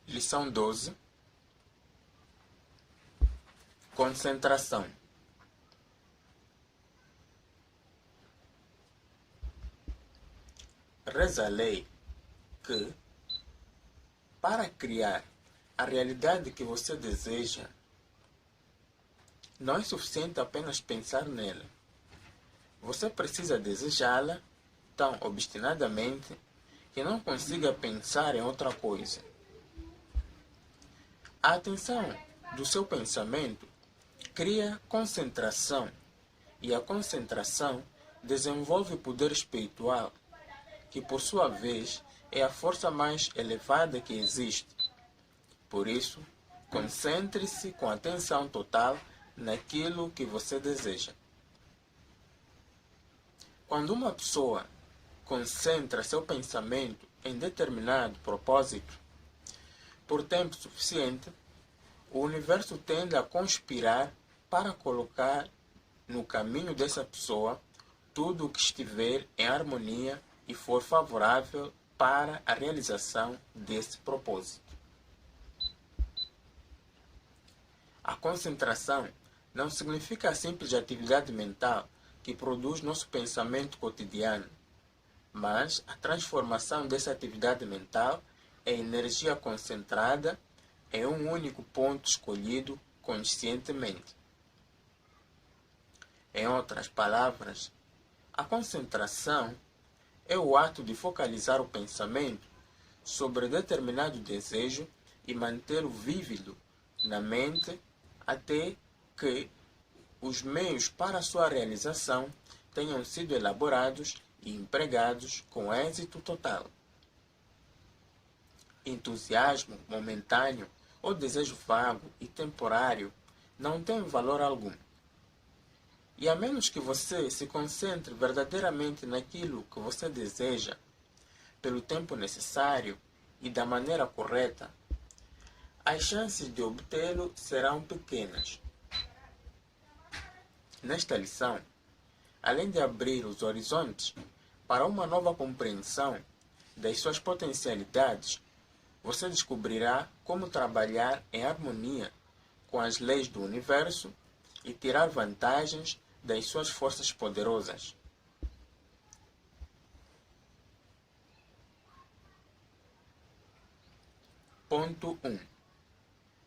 Lição 12. Concentração. Reza a lei que, para criar a realidade que você deseja, não é suficiente apenas pensar nela. Você precisa desejá-la tão obstinadamente que não consiga pensar em outra coisa. A atenção do seu pensamento cria concentração e a concentração desenvolve poder espiritual, que por sua vez é a força mais elevada que existe. Por isso, concentre-se com atenção total naquilo que você deseja. Quando uma pessoa concentra seu pensamento em determinado propósito, por tempo suficiente, o universo tende a conspirar para colocar no caminho dessa pessoa tudo o que estiver em harmonia e for favorável para a realização desse propósito. A concentração não significa a simples atividade mental que produz nosso pensamento cotidiano, mas a transformação dessa atividade mental em energia concentrada em um único ponto escolhido conscientemente. Em outras palavras, a concentração é o ato de focalizar o pensamento sobre determinado desejo e mantê-lo vívido na mente até que os meios para sua realização tenham sido elaborados e empregados com êxito total. Entusiasmo momentâneo ou desejo vago e temporário não tem valor algum. E a menos que você se concentre verdadeiramente naquilo que você deseja, pelo tempo necessário e da maneira correta, as chances de obtê-lo serão pequenas. Nesta lição, além de abrir os horizontes para uma nova compreensão das suas potencialidades, você descobrirá como trabalhar em harmonia com as leis do universo e tirar vantagens das suas forças poderosas. Ponto 1.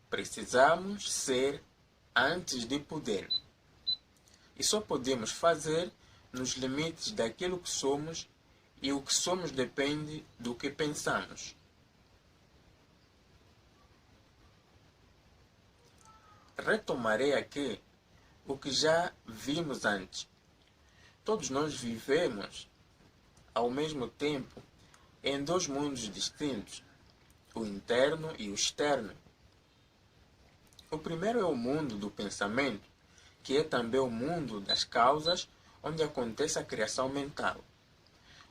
Precisamos ser antes de poder. E só podemos fazer nos limites daquilo que somos, e o que somos depende do que pensamos. Retomarei aqui o que já vimos antes. Todos nós vivemos, ao mesmo tempo, em dois mundos distintos, o interno e o externo. O primeiro é o mundo do pensamento, que é também o mundo das causas, onde acontece a criação mental.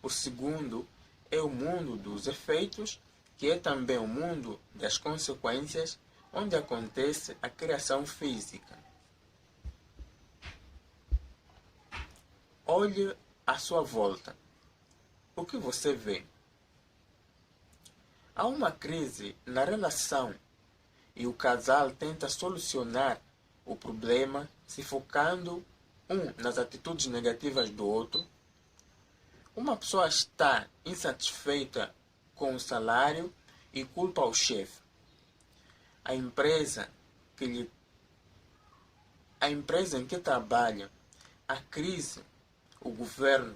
O segundo é o mundo dos efeitos, que é também o mundo das consequências, onde acontece a criação física. Olhe à sua volta. O que você vê? Há uma crise na relação e o casal tenta solucionar o problema se focando nas atitudes negativas do outro. Uma pessoa está insatisfeita com o salário e culpa o chefe. A empresa em que trabalha, a crise, o governo.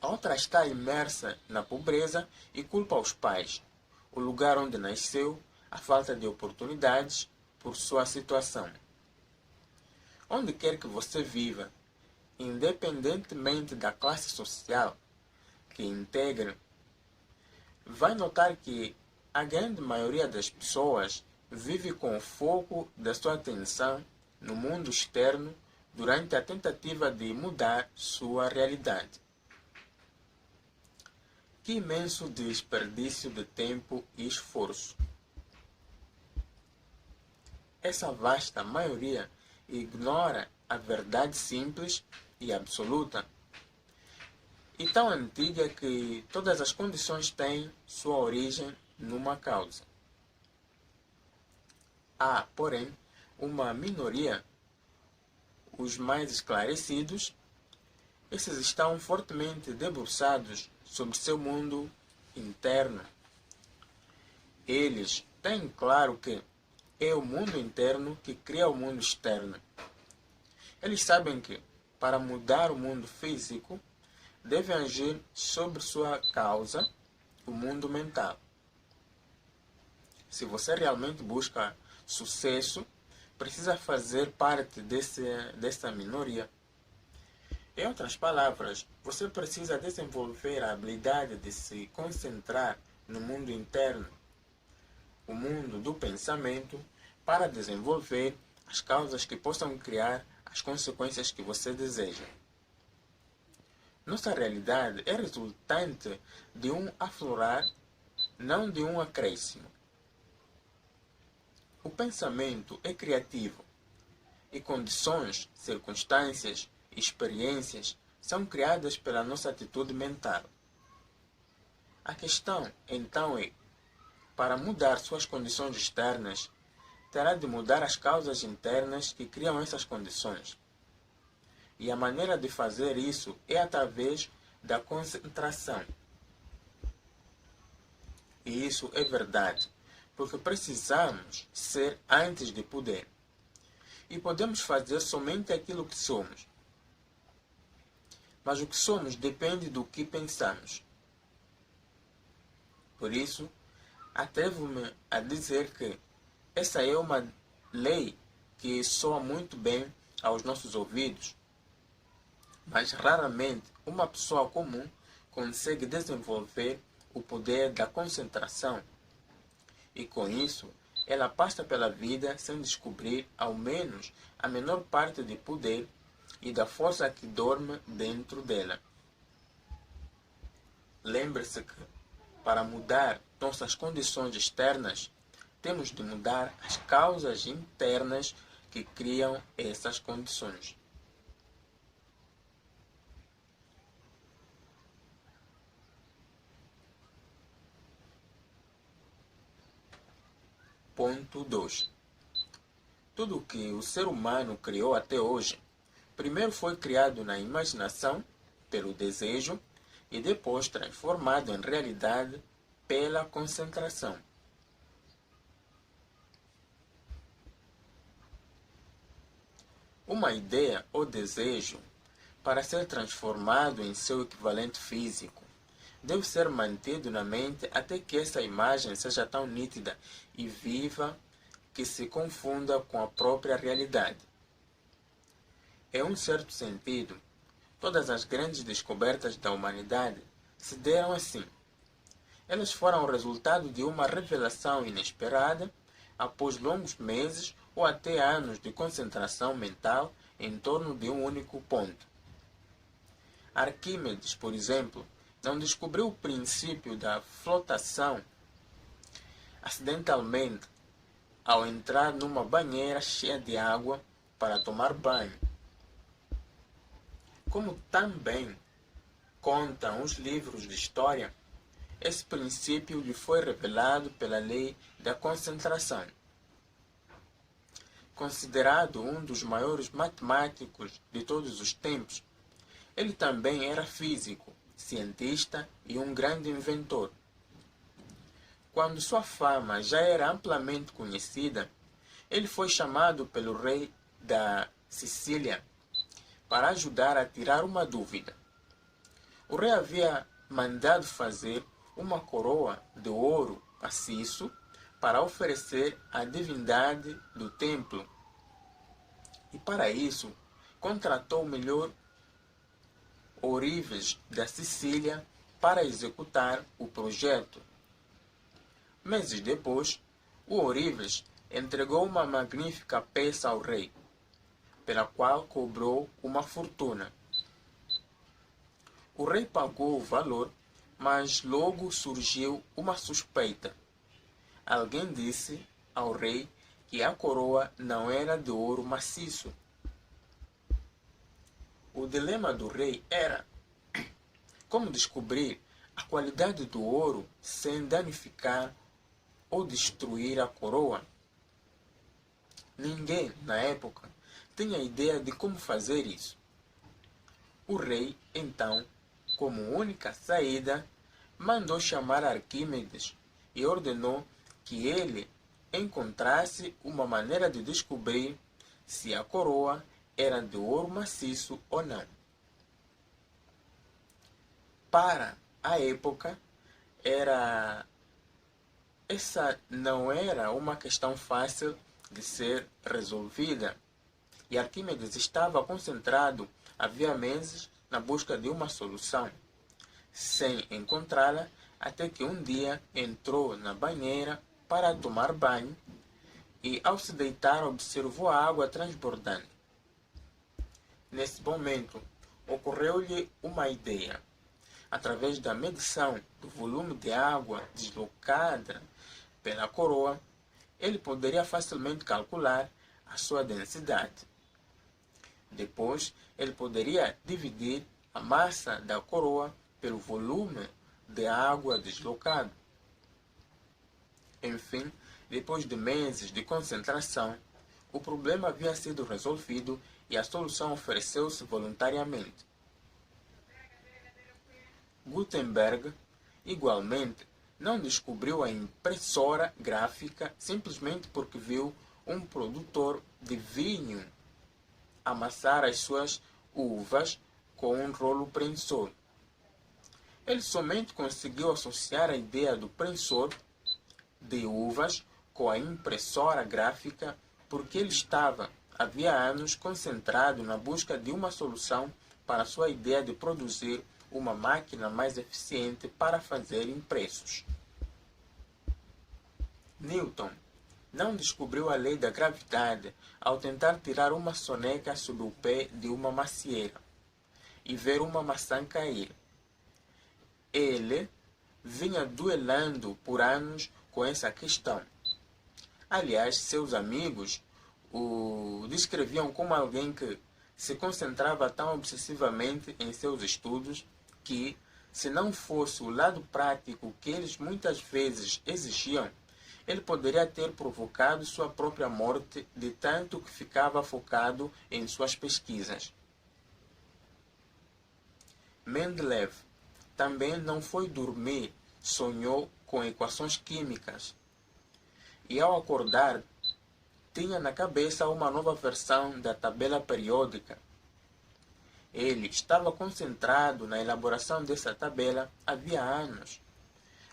A outra está imersa na pobreza e culpa os pais, o lugar onde nasceu, a falta de oportunidades por sua situação. Onde quer que você viva, independentemente da classe social que integra, vai notar que a grande maioria das pessoas vive com o foco da sua atenção no mundo externo durante a tentativa de mudar sua realidade. Que imenso desperdício de tempo e esforço! Essa vasta maioria ignora a verdade simples e absoluta, e tão antiga que todas as condições têm sua origem numa causa. Há, porém, uma minoria, os mais esclarecidos. Esses estão fortemente debruçados sobre seu mundo interno. Eles têm claro que é o mundo interno que cria o mundo externo. Eles sabem que, para mudar o mundo físico, devem agir sobre sua causa, o mundo mental. Se você realmente busca sucesso, precisa fazer parte dessa minoria. Em outras palavras, você precisa desenvolver a habilidade de se concentrar no mundo interno, o mundo do pensamento, para desenvolver as causas que possam criar as consequências que você deseja. Nossa realidade é resultante de um aflorar, não de um acréscimo. O pensamento é criativo e condições, circunstâncias e experiências são criadas pela nossa atitude mental. A questão, então, é: para mudar suas condições externas, terá de mudar as causas internas que criam essas condições. E a maneira de fazer isso é através da concentração. E isso é verdade, porque precisamos ser antes de poder. E podemos fazer somente aquilo que somos. Mas o que somos depende do que pensamos. Por isso, atrevo-me a dizer que essa é uma lei que soa muito bem aos nossos ouvidos, mas raramente uma pessoa comum consegue desenvolver o poder da concentração. E com isso, ela passa pela vida sem descobrir ao menos a menor parte de poder e da força que dorme dentro dela. Lembre-se que, para mudar nossas condições externas, temos de mudar as causas internas que criam essas condições. Ponto 2. Tudo o que o ser humano criou até hoje, primeiro foi criado na imaginação, pelo desejo, e depois transformado em realidade pela concentração. Uma ideia ou desejo, para ser transformado em seu equivalente físico, deve ser mantido na mente até que essa imagem seja tão nítida e viva que se confunda com a própria realidade. Em um certo sentido, todas as grandes descobertas da humanidade se deram assim. Elas foram o resultado de uma revelação inesperada após longos meses ou até anos de concentração mental em torno de um único ponto. Arquímedes, por exemplo, não descobriu o princípio da flotação acidentalmente ao entrar numa banheira cheia de água para tomar banho. Como também contam os livros de história, esse princípio lhe foi revelado pela lei da concentração. Considerado um dos maiores matemáticos de todos os tempos, ele também era físico, cientista e um grande inventor. Quando sua fama já era amplamente conhecida, ele foi chamado pelo rei da Sicília para ajudar a tirar uma dúvida. O rei havia mandado fazer uma coroa de ouro maciço para oferecer à divindade do templo. E para isso, contratou o melhor ourives da Sicília para executar o projeto. Meses depois, o ourives entregou uma magnífica peça ao rei, pela qual cobrou uma fortuna. O rei pagou o valor, mas logo surgiu uma suspeita. Alguém disse ao rei que a coroa não era de ouro maciço. O dilema do rei era como descobrir a qualidade do ouro sem danificar ou destruir a coroa? Ninguém, na época, tinha ideia de como fazer isso. O rei, então, como única saída, mandou chamar Arquímedes e ordenou que ele encontrasse uma maneira de descobrir se a coroa era de ouro maciço ou não. Para a época, essa não era uma questão fácil de ser resolvida, e Arquímedes estava concentrado havia meses na busca de uma solução, sem encontrá-la, até que um dia entrou na banheira para tomar banho e, ao se deitar, observou a água transbordando. Nesse momento, ocorreu-lhe uma ideia. Através da medição do volume de água deslocada pela coroa, ele poderia facilmente calcular a sua densidade. Depois, ele poderia dividir a massa da coroa pelo volume de água deslocado. Enfim, depois de meses de concentração, o problema havia sido resolvido e a solução ofereceu-se voluntariamente. Gutenberg, igualmente, não descobriu a impressora gráfica simplesmente porque viu um produtor de vinho amassar as suas uvas com um rolo prensor. Ele somente conseguiu associar a ideia do prensor de uvas com a impressora gráfica porque ele estava, havia anos, concentrado na busca de uma solução para sua ideia de produzir uma máquina mais eficiente para fazer impressos. Newton não descobriu a lei da gravidade ao tentar tirar uma soneca sob o pé de uma macieira e ver uma maçã cair. Ele vinha duelando por anos com essa questão. Aliás, seus amigos o descreviam como alguém que se concentrava tão obsessivamente em seus estudos que, se não fosse o lado prático que eles muitas vezes exigiam, ele poderia ter provocado sua própria morte de tanto que ficava focado em suas pesquisas. Mendeleev também não foi dormir, sonhou com equações químicas e, ao acordar, tinha na cabeça uma nova versão da tabela periódica. Ele estava concentrado na elaboração dessa tabela havia anos,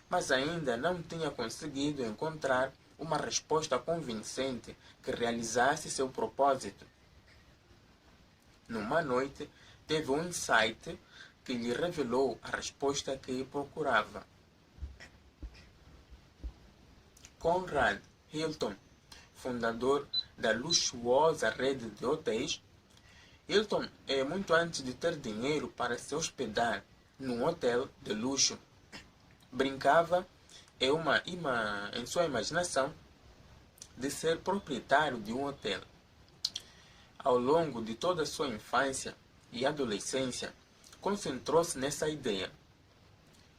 mas ainda não tinha conseguido encontrar uma resposta convincente que realizasse seu propósito. Numa noite, teve um insight que lhe revelou a resposta que procurava. Conrad Hilton, fundador da luxuosa rede de hotéis, Hilton, muito antes de ter dinheiro para se hospedar num hotel de luxo, brincava em sua imaginação de ser proprietário de um hotel. Ao longo de toda a sua infância e adolescência, concentrou-se nessa ideia.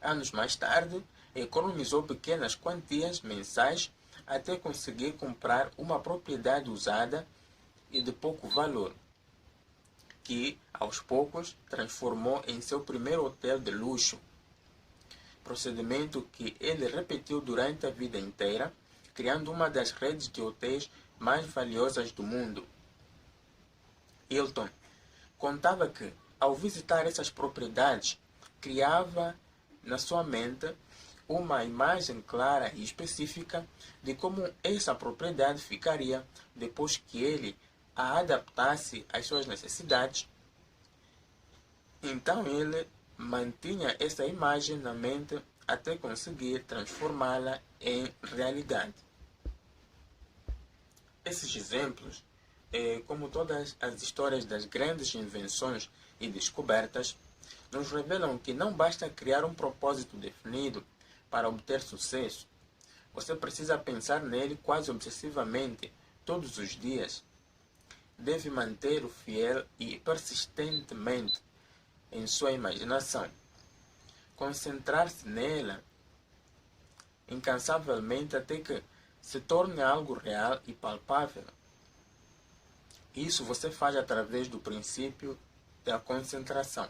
Anos mais tarde, economizou pequenas quantias mensais até conseguir comprar uma propriedade usada e de pouco valor, que, aos poucos, transformou em seu primeiro hotel de luxo. Procedimento que ele repetiu durante a vida inteira, criando uma das redes de hotéis mais valiosas do mundo. Hilton contava que, ao visitar essas propriedades, criava na sua mente uma imagem clara e específica de como essa propriedade ficaria depois que ele a adaptasse às suas necessidades. Então ele mantinha essa imagem na mente até conseguir transformá-la em realidade. Esses exemplos, como todas as histórias das grandes invenções e descobertas, nos revelam que não basta criar um propósito definido para obter sucesso. Você precisa pensar nele quase obsessivamente, todos os dias. Deve manter-o fiel e persistentemente em sua imaginação. Concentrar-se nela incansavelmente até que se torne algo real e palpável. Isso você faz através do princípio da concentração.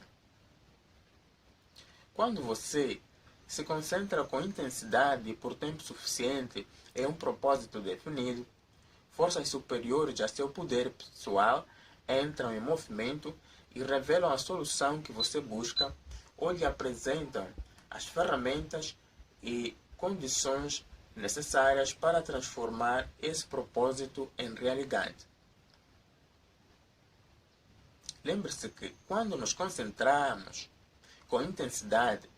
Quando você se concentra com intensidade e por tempo suficiente em um propósito definido, forças superiores a seu poder pessoal entram em movimento e revelam a solução que você busca ou lhe apresentam as ferramentas e condições necessárias para transformar esse propósito em realidade. Lembre-se que quando nos concentramos com intensidade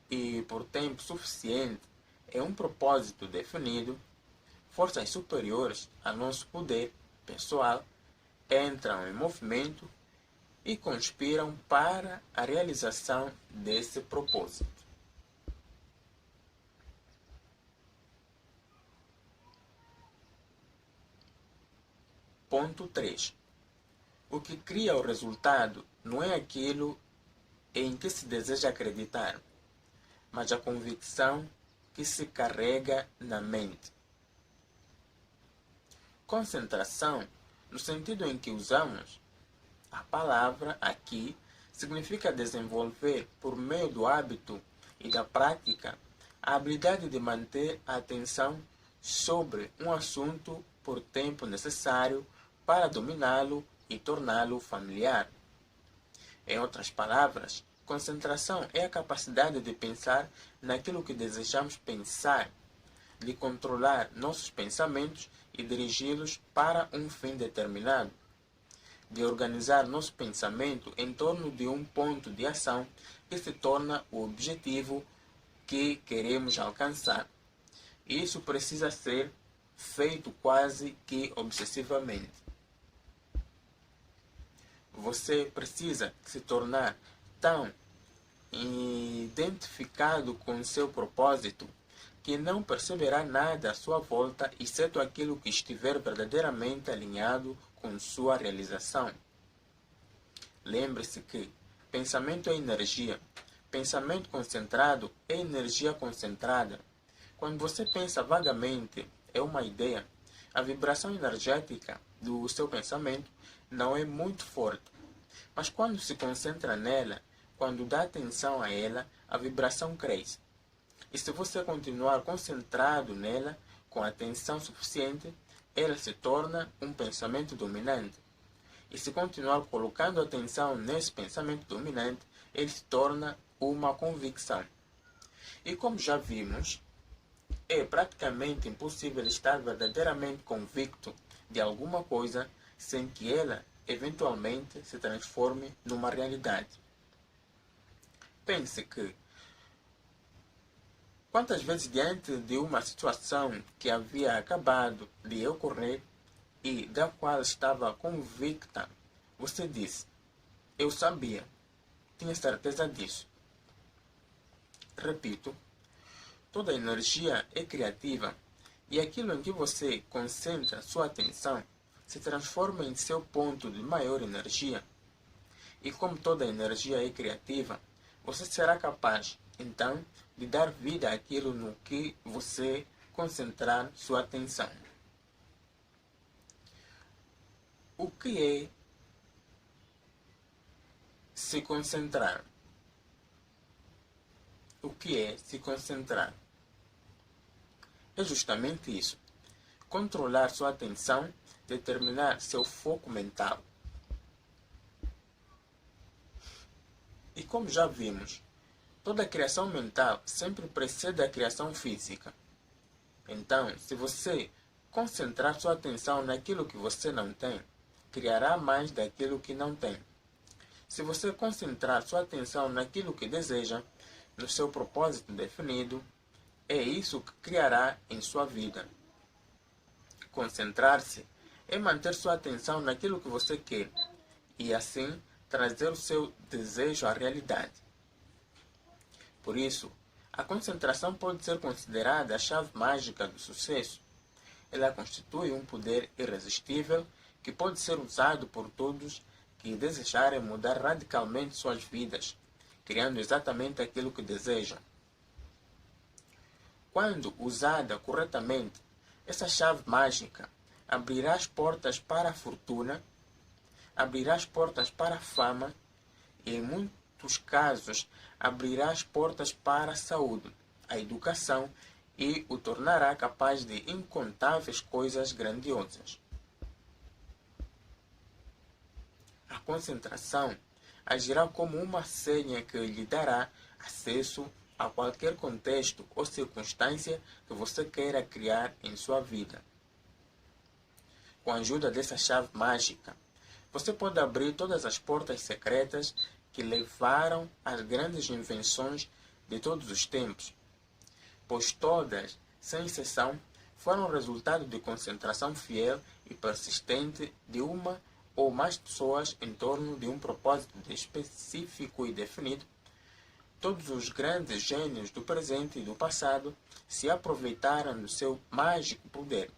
e por tempo suficiente em um propósito definido, forças superiores a nosso poder pessoal entram em movimento e conspiram para a realização desse propósito. Ponto 3. O que cria o resultado não é aquilo em que se deseja acreditar, mas a convicção que se carrega na mente. Concentração, no sentido em que usamos a palavra aqui, significa desenvolver, por meio do hábito e da prática, a habilidade de manter a atenção sobre um assunto por tempo necessário para dominá-lo e torná-lo familiar. Em outras palavras, concentração é a capacidade de pensar naquilo que desejamos pensar, de controlar nossos pensamentos e dirigi-los para um fim determinado, de organizar nosso pensamento em torno de um ponto de ação que se torna o objetivo que queremos alcançar. Isso precisa ser feito quase que obsessivamente. Você precisa se tornar tão identificado com seu propósito que não perceberá nada à sua volta, exceto aquilo que estiver verdadeiramente alinhado com sua realização. Lembre-se que pensamento é energia. Pensamento concentrado é energia concentrada. Quando você pensa vagamente em uma ideia, a vibração energética do seu pensamento não é muito forte. Mas quando se concentra nela, quando dá atenção a ela, a vibração cresce. E se você continuar concentrado nela, com atenção suficiente, ela se torna um pensamento dominante. E se continuar colocando atenção nesse pensamento dominante, ele se torna uma convicção. E como já vimos, é praticamente impossível estar verdadeiramente convicto de alguma coisa sem que ela eventualmente se transforme numa realidade. Pense que quantas vezes diante de uma situação que havia acabado de ocorrer e da qual estava convicta, você disse: "Eu sabia, tinha certeza disso." Repito, toda energia é criativa e aquilo em que você concentra sua atenção se transforma em seu ponto de maior energia. E como toda energia é criativa, você será capaz, então, de dar vida àquilo no que você concentrar sua atenção. O que é se concentrar? O que é se concentrar? É justamente isso. Controlar sua atenção, determinar seu foco mental. E como já vimos, toda criação mental sempre precede a criação física. Então, se você concentrar sua atenção naquilo que você não tem, criará mais daquilo que não tem. Se você concentrar sua atenção naquilo que deseja, no seu propósito definido, é isso que criará em sua vida. Concentrar-se é manter sua atenção naquilo que você quer e, assim, trazer o seu desejo à realidade. Por isso, a concentração pode ser considerada a chave mágica do sucesso. Ela constitui um poder irresistível que pode ser usado por todos que desejarem mudar radicalmente suas vidas, criando exatamente aquilo que desejam. Quando usada corretamente, essa chave mágica abrirá as portas para a fortuna, abrirá as portas para a fama e, em muitos casos, abrirá as portas para a saúde, a educação e o tornará capaz de incontáveis coisas grandiosas. A concentração agirá como uma senha que lhe dará acesso a qualquer contexto ou circunstância que você queira criar em sua vida. Com a ajuda dessa chave mágica, você pode abrir todas as portas secretas que levaram às grandes invenções de todos os tempos, pois todas, sem exceção, foram resultado de concentração fiel e persistente de uma ou mais pessoas em torno de um propósito específico e definido. Todos os grandes gênios do presente e do passado se aproveitaram do seu mágico poder.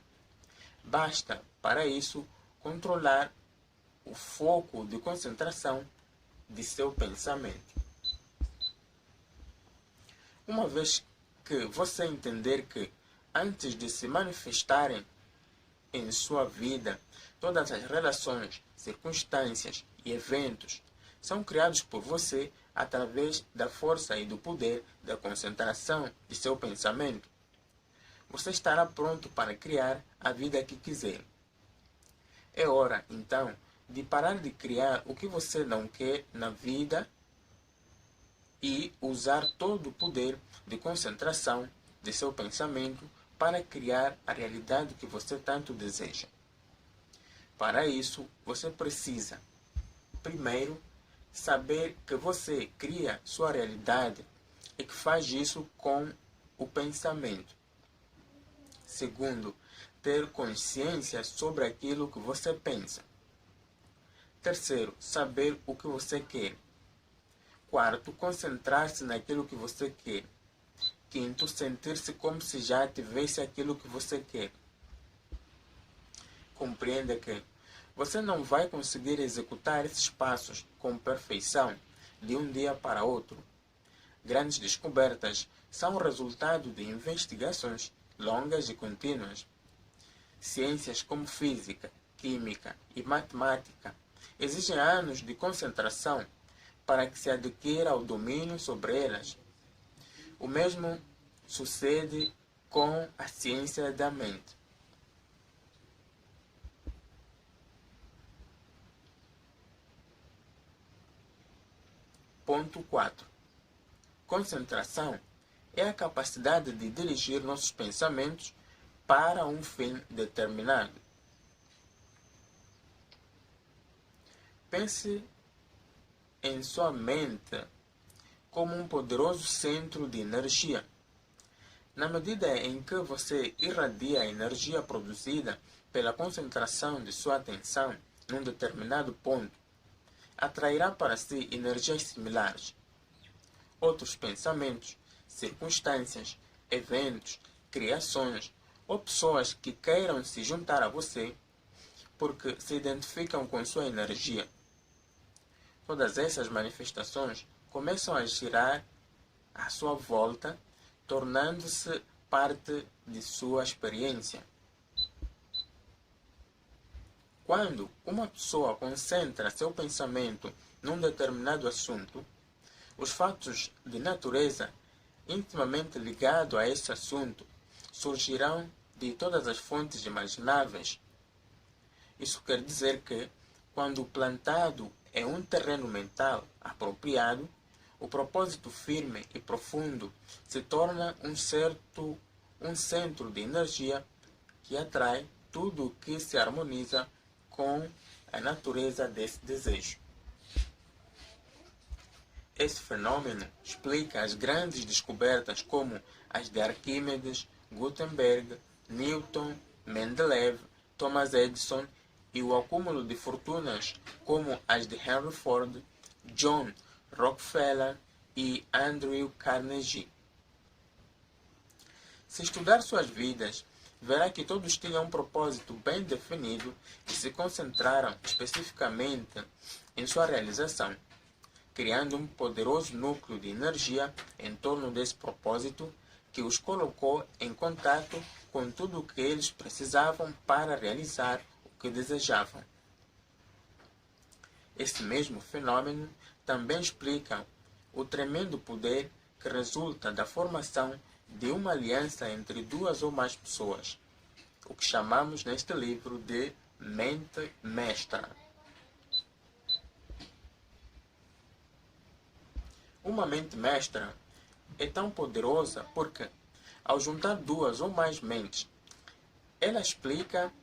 Basta, para isso, controlar o foco de concentração de seu pensamento. Uma vez que você entender que, antes de se manifestarem em sua vida, todas as relações, circunstâncias e eventos são criados por você através da força e do poder da concentração de seu pensamento, você estará pronto para criar a vida que quiser. É hora, então, de parar de criar o que você não quer na vida e usar todo o poder de concentração de seu pensamento para criar a realidade que você tanto deseja. Para isso, você precisa, primeiro, saber que você cria sua realidade e que faz isso com o pensamento. Segundo, ter consciência sobre aquilo que você pensa. Terceiro, saber o que você quer. Quarto, concentrar-se naquilo que você quer. Quinto, sentir-se como se já tivesse aquilo que você quer. Compreenda que você não vai conseguir executar esses passos com perfeição de um dia para outro. Grandes descobertas são o resultado de investigações longas e contínuas. Ciências como física, química e matemática exigem anos de concentração para que se adquira o domínio sobre elas. O mesmo sucede com a ciência da mente. Ponto 4. Concentração é a capacidade de dirigir nossos pensamentos para um fim determinado. Pense em sua mente como um poderoso centro de energia. Na medida em que você irradia a energia produzida pela concentração de sua atenção num determinado ponto, atrairá para si energias similares. Outros pensamentos, circunstâncias, eventos, criações ou pessoas que queiram se juntar a você porque se identificam com sua energia. Todas essas manifestações começam a girar à sua volta, tornando-se parte de sua experiência. Quando uma pessoa concentra seu pensamento num determinado assunto, os fatos de natureza intimamente ligados a esse assunto surgirão de todas as fontes imagináveis. Isso quer dizer que, quando plantado em um terreno mental apropriado, o propósito firme e profundo se torna um centro de energia que atrai tudo o que se harmoniza com a natureza desse desejo. Esse fenômeno explica as grandes descobertas como as de Arquímedes, Gutenberg, Newton, Mendeleev, Thomas Edison e o acúmulo de fortunas como as de Henry Ford, John Rockefeller e Andrew Carnegie. Se estudar suas vidas, verá que todos tinham um propósito bem definido e se concentraram especificamente em sua realização, criando um poderoso núcleo de energia em torno desse propósito que os colocou em contato com tudo o que eles precisavam para realizar o que desejavam. Esse mesmo fenômeno também explica o tremendo poder que resulta da formação de uma aliança entre duas ou mais pessoas, o que chamamos neste livro de mente mestra. Uma mente mestra é tão poderosa porque, ao juntar duas ou mais mentes, ela aplica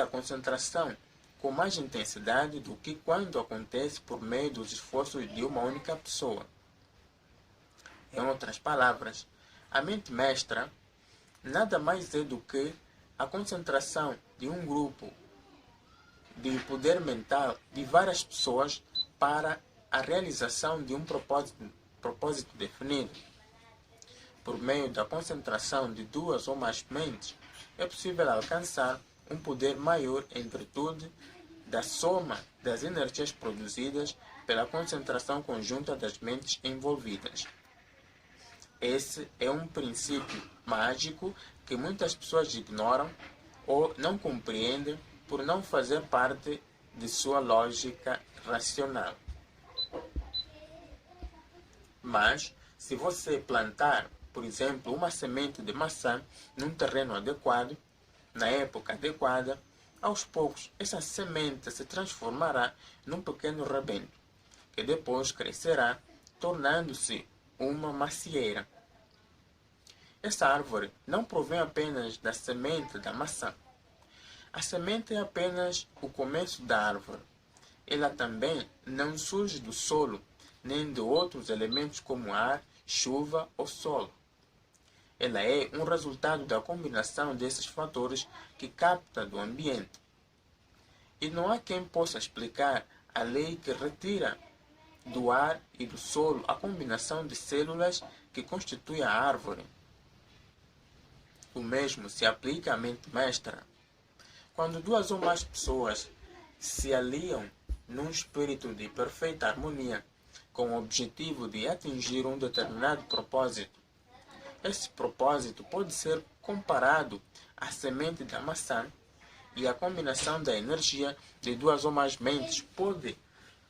a concentração com mais intensidade do que quando acontece por meio dos esforços de uma única pessoa. Em outras palavras, a mente mestra nada mais é do que a concentração de um grupo de poder mental de várias pessoas para a realização de um propósito definido. Por meio da concentração de duas ou mais mentes, é possível alcançar um poder maior em virtude da soma das energias produzidas pela concentração conjunta das mentes envolvidas. Esse é um princípio mágico que muitas pessoas ignoram ou não compreendem por não fazer parte de sua lógica racional. Mas, se você plantar, por exemplo, uma semente de maçã num terreno adequado, na época adequada, aos poucos essa semente se transformará num pequeno rebento, que depois crescerá, tornando-se uma macieira. Essa árvore não provém apenas da semente da maçã. A semente é apenas o começo da árvore. Ela também não surge do solo, nem de outros elementos como ar, chuva ou solo. Ela é um resultado da combinação desses fatores que capta do ambiente. E não há quem possa explicar a lei que retira do ar e do solo a combinação de células que constitui a árvore. O mesmo se aplica à mente mestra. Quando duas ou mais pessoas se aliam num espírito de perfeita harmonia, com o objetivo de atingir um determinado propósito, esse propósito pode ser comparado à semente da maçã, e a combinação da energia de duas ou mais mentes pode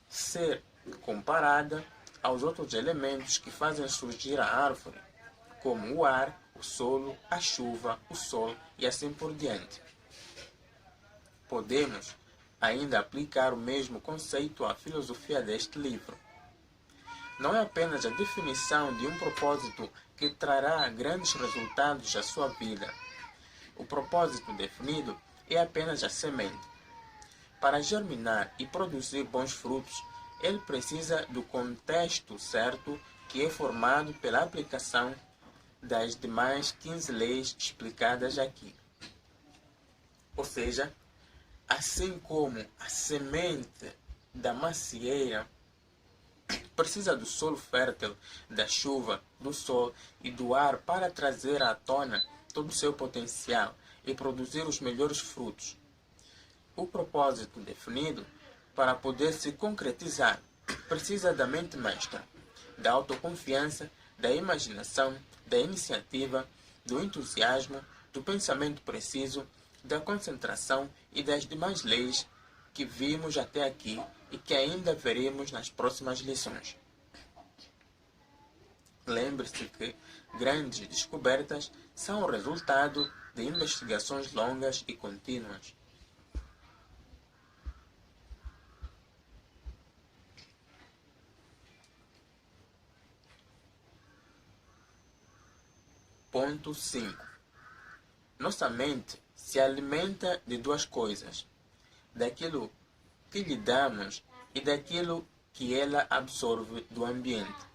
ser comparada aos outros elementos que fazem surgir a árvore, como o ar, o solo, a chuva, o sol e assim por diante. Podemos ainda aplicar o mesmo conceito à filosofia deste livro. Não é apenas a definição de um propósito que trará grandes resultados à sua vida. O propósito definido é apenas a semente. Para germinar e produzir bons frutos, ele precisa do contexto certo, que é formado pela aplicação das demais 15 leis explicadas aqui. Ou seja, assim como a semente da macieira precisa do solo fértil, da chuva, do sol e do ar para trazer à tona todo o seu potencial e produzir os melhores frutos. O propósito definido, para poder se concretizar, precisa da mente mestra, da autoconfiança, da imaginação, da iniciativa, do entusiasmo, do pensamento preciso, da concentração e das demais leis que vimos até aqui e que ainda veremos nas próximas lições. Lembre-se que grandes descobertas são o resultado de investigações longas e contínuas. Ponto 5. Nossa mente se alimenta de duas coisas: daquilo que lhe damos e daquilo que ela absorve do ambiente.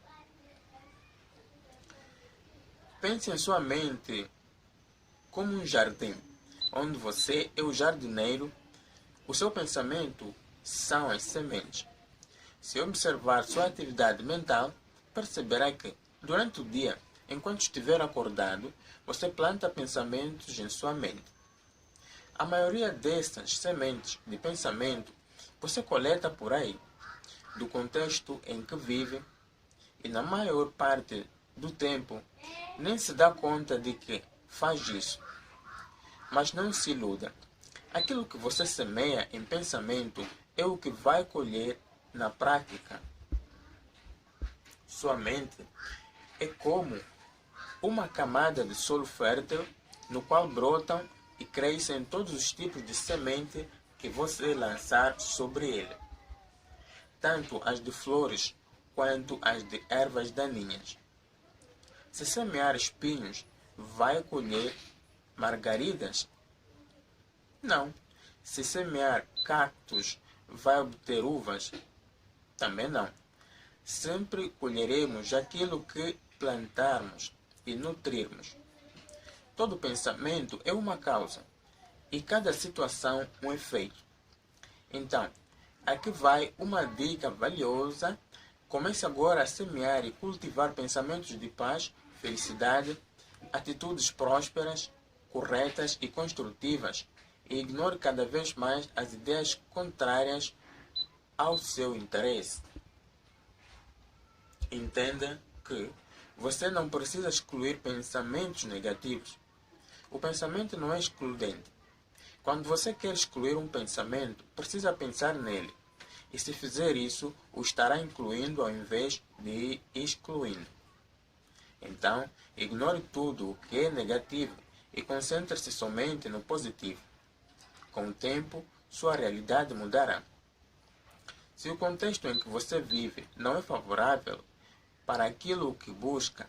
Pense em sua mente como um jardim, onde você é o jardineiro. O seu pensamento são as sementes. Se observar sua atividade mental, perceberá que, durante o dia, enquanto estiver acordado, você planta pensamentos em sua mente. A maioria dessas sementes de pensamento você coleta por aí, do contexto em que vive, e na maior parte do tempo, nem se dá conta de que faz isso. Mas não se iluda. Aquilo que você semeia em pensamento é o que vai colher na prática. Sua mente é como uma camada de solo fértil no qual brotam e crescem todos os tipos de semente que você lançar sobre ele, tanto as de flores quanto as de ervas daninhas. Se semear espinhos, vai colher margaridas? Não. Se semear cactos, vai obter uvas? Também não. Sempre colheremos aquilo que plantarmos e nutrirmos. Todo pensamento é uma causa e cada situação um efeito. Então, aqui vai uma dica valiosa. Comece agora a semear e cultivar pensamentos de paz, felicidade, atitudes prósperas, corretas e construtivas, e ignore cada vez mais as ideias contrárias ao seu interesse. Entenda que você não precisa excluir pensamentos negativos. O pensamento não é excludente. Quando você quer excluir um pensamento, precisa pensar nele. E se fizer isso, o estará incluindo ao invés de excluindo. Então, ignore tudo o que é negativo e concentre-se somente no positivo. Com o tempo, sua realidade mudará. Se o contexto em que você vive não é favorável para aquilo que busca,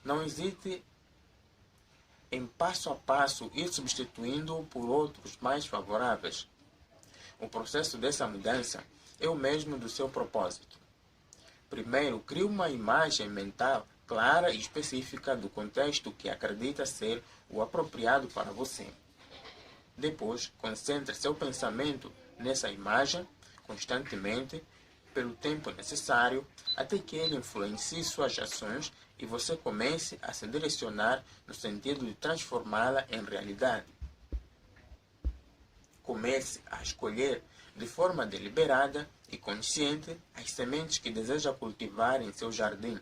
não hesite em passo a passo ir substituindo-o por outros mais favoráveis. O processo dessa mudança é o mesmo do seu propósito. Primeiro, crie uma imagem mental clara e específica do contexto que acredita ser o apropriado para você. Depois, concentre seu pensamento nessa imagem constantemente, pelo tempo necessário, até que ele influencie suas ações e você comece a se direcionar no sentido de transformá-la em realidade. Comece a escolher de forma deliberada e consciente as sementes que deseja cultivar em seu jardim.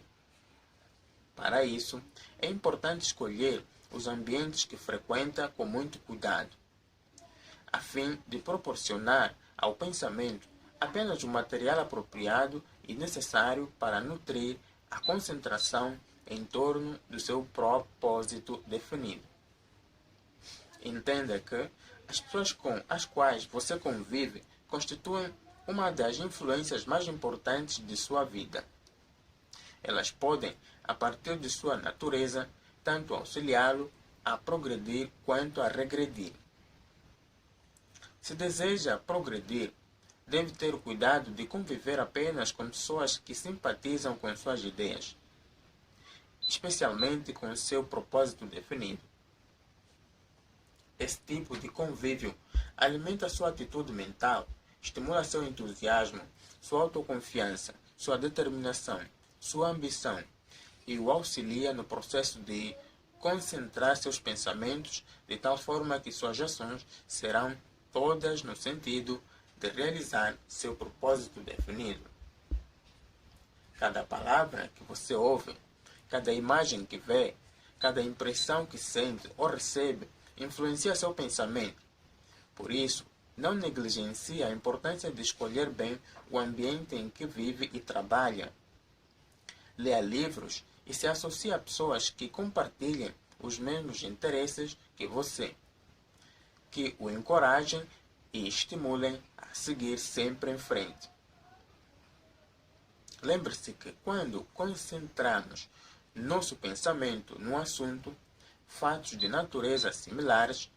Para isso, é importante escolher os ambientes que frequenta com muito cuidado, a fim de proporcionar ao pensamento apenas o material apropriado e necessário para nutrir a concentração em torno do seu propósito definido. Entenda que as pessoas com as quais você convive constituem uma das influências mais importantes de sua vida. Elas podem, a partir de sua natureza, tanto auxiliá-lo a progredir quanto a regredir. Se deseja progredir, deve ter cuidado de conviver apenas com pessoas que simpatizam com suas ideias, especialmente com seu propósito definido. Esse tipo de convívio alimenta sua atitude mental, estimula seu entusiasmo, sua autoconfiança, sua determinação, sua ambição e o auxilia no processo de concentrar seus pensamentos de tal forma que suas ações serão todas no sentido de realizar seu propósito definido. Cada palavra que você ouve, cada imagem que vê, cada impressão que sente ou recebe influencia seu pensamento. Por isso, não negligencie a importância de escolher bem o ambiente em que vive e trabalha. Leia livros e se associe a pessoas que compartilhem os mesmos interesses que você, que o encorajem e estimulem a seguir sempre em frente. Lembre-se que quando concentramos nosso pensamento no assunto, fatos de natureza similares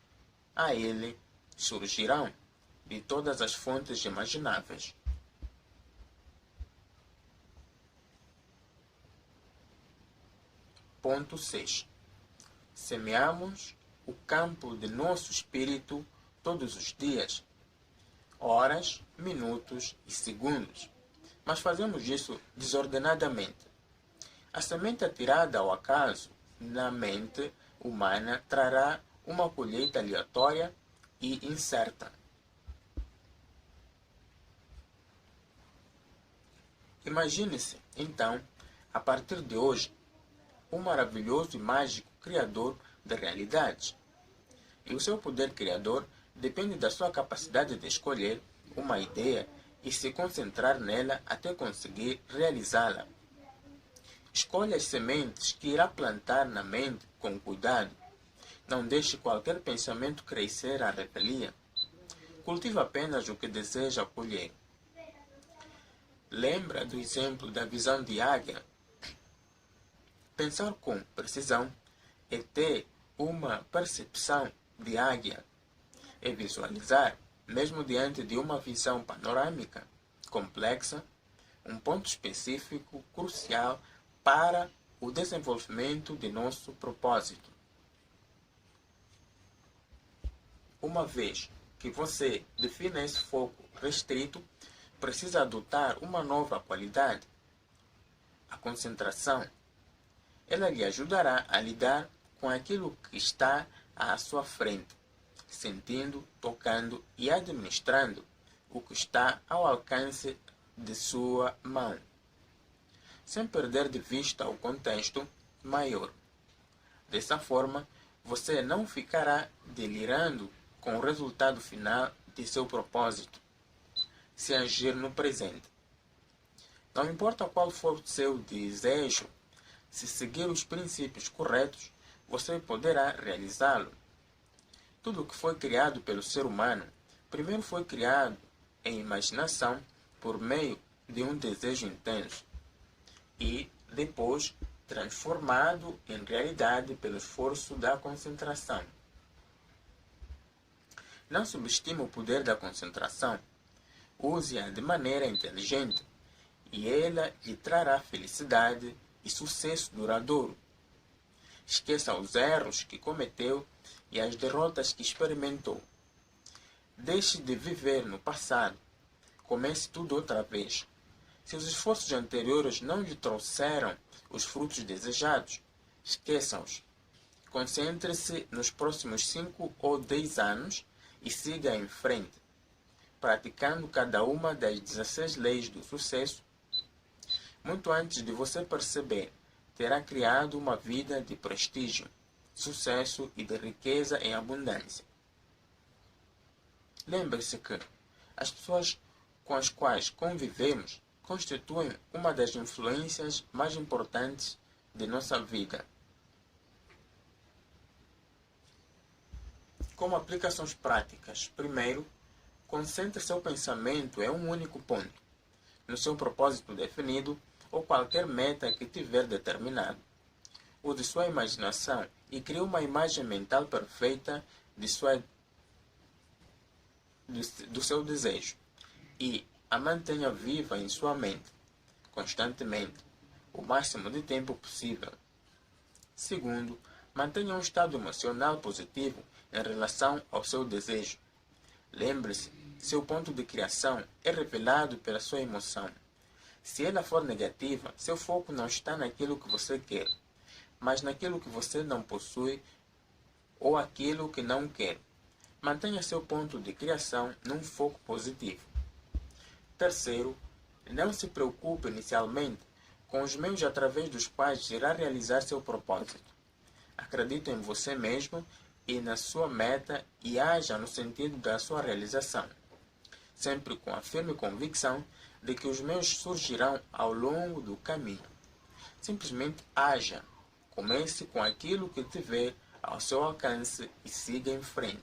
a ele surgirão de todas as fontes imagináveis. Ponto 6. Semeamos o campo de nosso espírito todos os dias, horas, minutos e segundos, mas fazemos isso desordenadamente. A semente atirada ao acaso na mente humana trará uma colheita aleatória e incerta. Imagine-se, então, a partir de hoje, um maravilhoso e mágico criador de realidades. E o seu poder criador depende da sua capacidade de escolher uma ideia e se concentrar nela até conseguir realizá-la. Escolha as sementes que irá plantar na mente com cuidado. Não deixe qualquer pensamento crescer à revelia. Cultive apenas o que deseja colher. Lembra do exemplo da visão de águia? Pensar com precisão é ter uma percepção de águia. É visualizar, mesmo diante de uma visão panorâmica, complexa, um ponto específico crucial para o desenvolvimento de nosso propósito. Uma vez que você define esse foco restrito, precisa adotar uma nova qualidade, a concentração. Ela lhe ajudará a lidar com aquilo que está à sua frente, sentindo, tocando e administrando o que está ao alcance de sua mão, sem perder de vista o contexto maior. Dessa forma, você não ficará delirando com o resultado final de seu propósito, se agir no presente. Não importa qual for o seu desejo, se seguir os princípios corretos, você poderá realizá-lo. Tudo o que foi criado pelo ser humano, primeiro foi criado em imaginação por meio de um desejo intenso e depois transformado em realidade pelo esforço da concentração. Não subestime o poder da concentração. Use-a de maneira inteligente e ela lhe trará felicidade e sucesso duradouro. Esqueça os erros que cometeu e as derrotas que experimentou. Deixe de viver no passado. Comece tudo outra vez. Se os esforços anteriores não lhe trouxeram os frutos desejados, esqueça-os. Concentre-se nos próximos 5 ou 10 anos e siga em frente, praticando cada uma das 16 leis do sucesso. Muito antes de você perceber, terá criado uma vida de prestígio, sucesso e de riqueza em abundância. Lembre-se que as pessoas com as quais convivemos constituem uma das influências mais importantes de nossa vida. Como aplicações práticas, primeiro, concentre seu pensamento em um único ponto, no seu propósito definido ou qualquer meta que tiver determinado. Use sua imaginação e crie uma imagem mental perfeita do seu desejo e a mantenha viva em sua mente, constantemente, o máximo de tempo possível. Segundo, mantenha um estado emocional positivo em relação ao seu desejo. Lembre-se, seu ponto de criação é revelado pela sua emoção. Se ela for negativa, seu foco não está naquilo que você quer, mas naquilo que você não possui ou aquilo que não quer. Mantenha seu ponto de criação num foco positivo. Terceiro, não se preocupe inicialmente com os meios através dos quais irá realizar seu propósito. Acredite em você mesmo e na sua meta e haja no sentido da sua realização, sempre com a firme convicção de que os meios surgirão ao longo do caminho. Simplesmente haja. Comece com aquilo que tiver ao seu alcance e siga em frente.